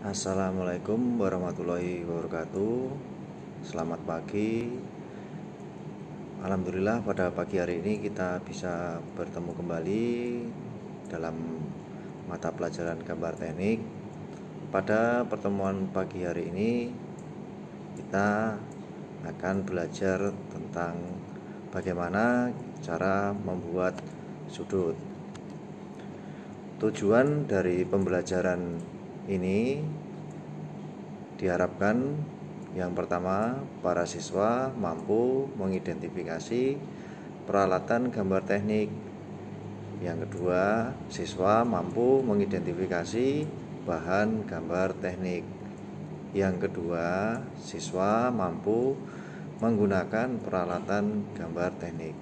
Assalamualaikum warahmatullahi wabarakatuh. Selamat pagi. Alhamdulillah pada pagi hari ini kita bisa bertemu kembali dalam mata pelajaran gambar teknik. Pada pertemuan pagi hari ini kita akan belajar tentang bagaimana cara membuat sudut. Tujuan dari pembelajaran ini diharapkan yang pertama, para siswa mampu mengidentifikasi peralatan gambar teknik. Yang kedua, siswa mampu mengidentifikasi bahan gambar teknik. Yang kedua, siswa mampu menggunakan peralatan gambar teknik.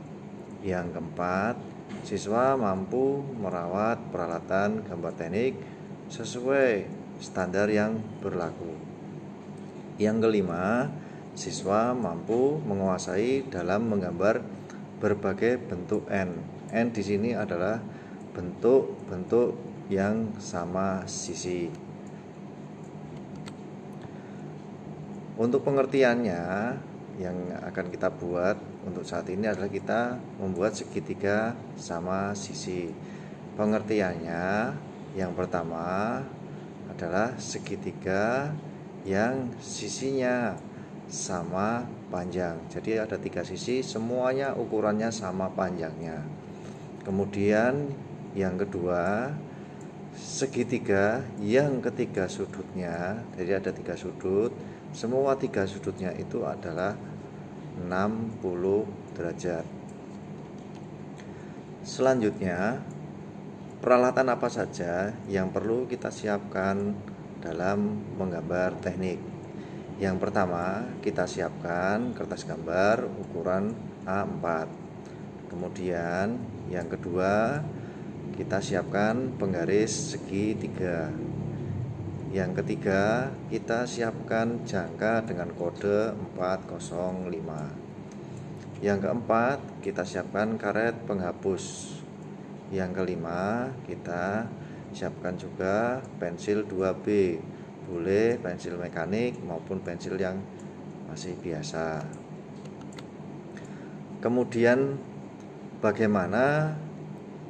Yang keempat, siswa mampu merawat peralatan gambar teknik sesuai standar yang berlaku. Yang kelima, siswa mampu menguasai dalam menggambar berbagai bentuk N. N di sini adalah bentuk-bentuk yang sama sisi. Untuk pengertiannya yang akan kita buat untuk saat ini adalah kita membuat segitiga sama sisi. Pengertiannya yang pertama adalah segitiga yang sisinya sama panjang. Jadi ada 3 sisi, semuanya ukurannya sama panjangnya. Kemudian yang kedua, segitiga yang ketiga sudutnya, jadi ada 3 sudut, semua 3 sudutnya itu adalah 60 derajat. Selanjutnya, peralatan apa saja yang perlu kita siapkan dalam menggambar teknik? Yang pertama, kita siapkan kertas gambar ukuran A4. Kemudian, yang kedua, kita siapkan penggaris segitiga. Yang ketiga, kita siapkan jangka dengan kode 405. Yang keempat, kita siapkan karet penghapus. Yang kelima, kita siapkan juga pensil 2B. Boleh pensil mekanik maupun pensil yang masih biasa. Kemudian bagaimana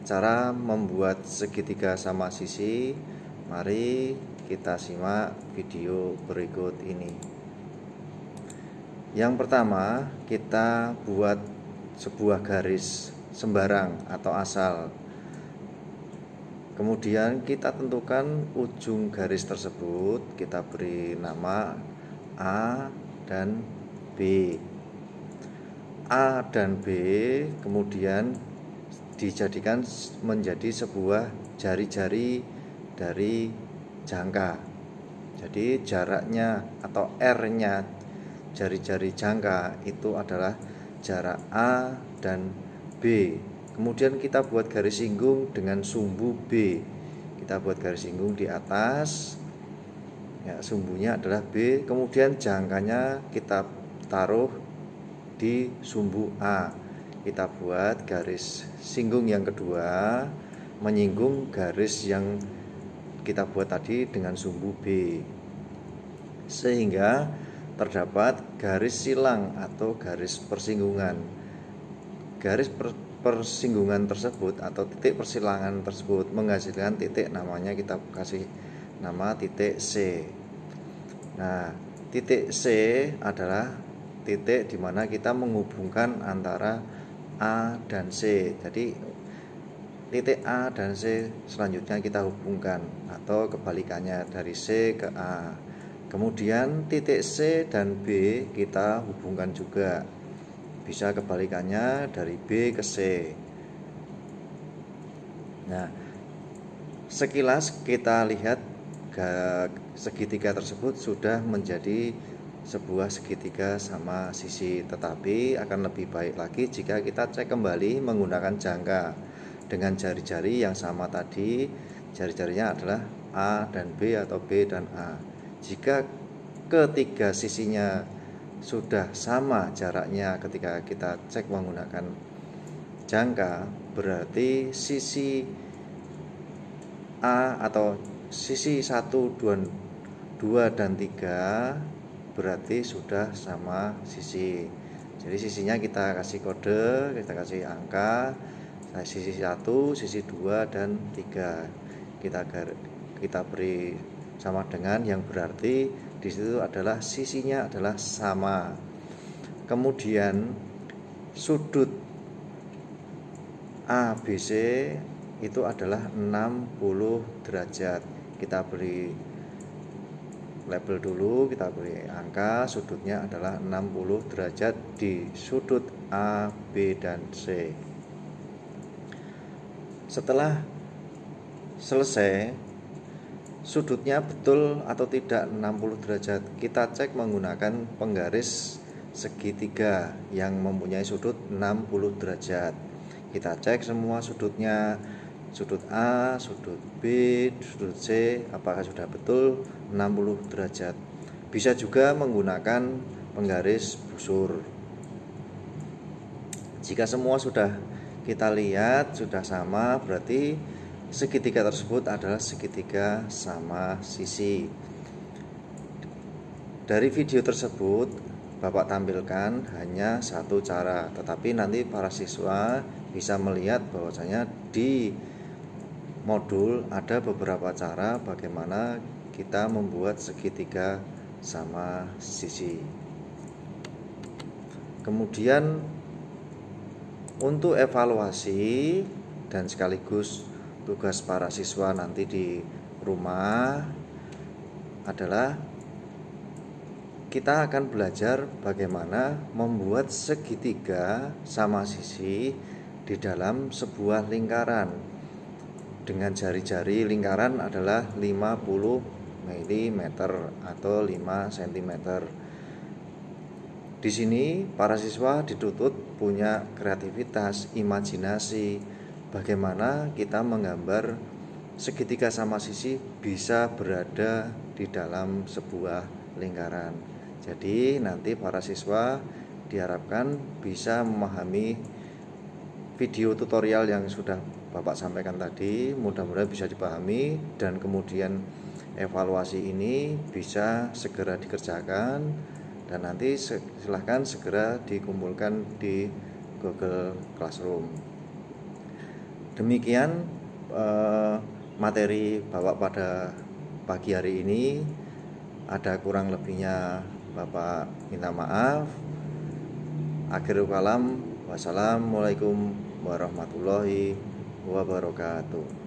cara membuat segitiga sama sisi? Mari kita simak video berikut ini. Yang pertama, kita buat sebuah garis sembarang atau asal. Kemudian kita tentukan ujung garis tersebut, kita beri nama A dan B. A dan B kemudian dijadikan menjadi sebuah jari-jari dari jangka. Jadi jaraknya atau R-nya jari-jari jangka itu adalah jarak A dan B. Kemudian kita buat garis singgung dengan sumbu B. Kita buat garis singgung di atas. Ya, sumbunya adalah B. Kemudian jangkanya kita taruh di sumbu A. Kita buat garis singgung yang kedua menyinggung garis yang kita buat tadi dengan sumbu B. Sehingga terdapat garis silang atau garis persinggungan. Garis persinggungan tersebut atau titik persilangan tersebut menghasilkan titik, namanya kita kasih nama titik C. Nah, titik C adalah titik di mana kita menghubungkan antara A dan C. Jadi titik A dan C selanjutnya kita hubungkan atau kebalikannya dari C ke A. Kemudian titik C dan B kita hubungkan juga. Bisa kebalikannya dari B ke C. Nah, sekilas kita lihat segitiga tersebut sudah menjadi sebuah segitiga sama sisi. Tetapi akan lebih baik lagi jika kita cek kembali menggunakan jangka dengan jari-jari yang sama tadi. Jari-jarinya adalah A dan B atau B dan A. Jika ketiga sisinya sudah sama jaraknya ketika kita cek menggunakan jangka, berarti sisi A atau sisi 1 2 dan 3 berarti sudah sama sisi. Jadi sisinya kita kasih kode, kita kasih angka, sisi 1, sisi 2 dan 3. Kita beri sama dengan, yang berarti di situ adalah sisinya adalah sama. Kemudian sudut ABC itu adalah 60 derajat. Kita beri label dulu, kita beri angka, sudutnya adalah 60 derajat di sudut A, B, dan C. Setelah selesai, sudutnya betul atau tidak 60 derajat, kita cek menggunakan penggaris segitiga yang mempunyai sudut 60 derajat. Kita cek semua sudutnya, sudut A, sudut B, sudut C, apakah sudah betul 60 derajat. Bisa juga menggunakan penggaris busur. Jika semua sudah kita lihat sudah sama, berarti segitiga tersebut adalah segitiga sama sisi. Dari video tersebut Bapak tampilkan hanya satu cara, tetapi nanti para siswa bisa melihat bahwasanya di modul ada beberapa cara bagaimana kita membuat segitiga sama sisi. Kemudian untuk evaluasi dan sekaligus tugas para siswa nanti di rumah adalah kita akan belajar bagaimana membuat segitiga sama sisi di dalam sebuah lingkaran. Dengan jari-jari lingkaran adalah 50 mm atau 5 cm. Di sini para siswa dituntut punya kreativitas, imajinasi, bagaimana kita menggambar segitiga sama sisi bisa berada di dalam sebuah lingkaran. Jadi nanti para siswa diharapkan bisa memahami video tutorial yang sudah Bapak sampaikan tadi, mudah-mudahan bisa dipahami dan kemudian evaluasi ini bisa segera dikerjakan dan nanti silahkan segera dikumpulkan di Google Classroom. Demikian materi Bapak pada pagi hari ini. Ada kurang lebihnya Bapak minta maaf. Akhirul kalam, wassalamualaikum warahmatullahi wabarakatuh.